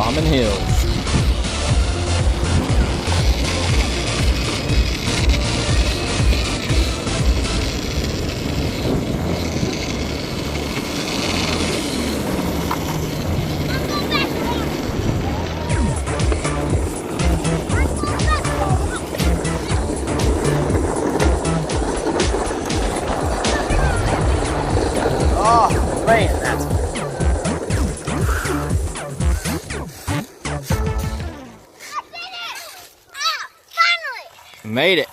Common Hills. Oh, man, that's Made it.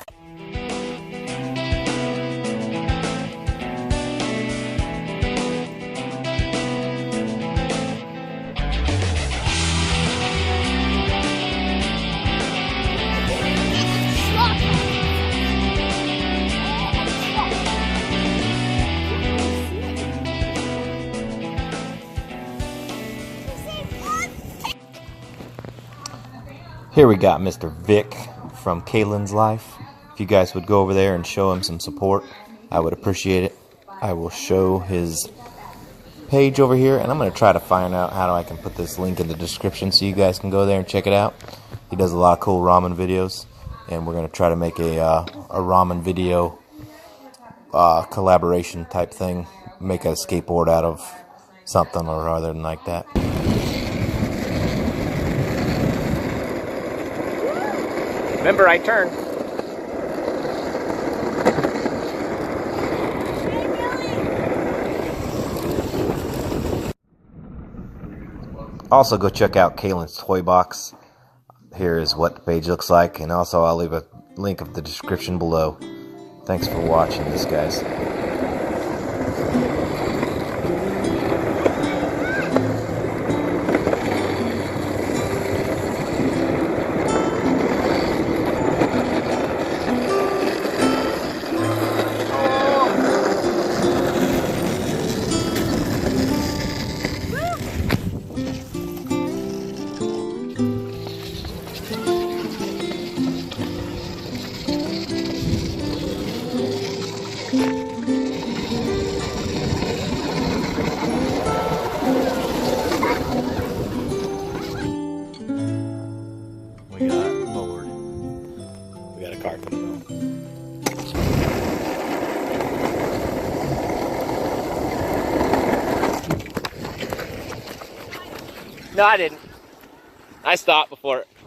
Here we got Mr. Vic from Kaylin's Life. If you guys would go over there and show him some support, I would appreciate it. I will show his page over here, and I'm going to try to find out how I can put this link in the description so you guys can go there and check it out. He does a lot of cool ramen videos, and we're going to try to make a ramen video collaboration type thing. Make a skateboard out of something or other than like that. Remember, I turned. Also, go check out Kaylin's Toy Box. Here is what the page looks like, and also I'll leave a link of the description below. Thanks for watching this, guys. We got board. We got a car coming on. No, I didn't. I stopped before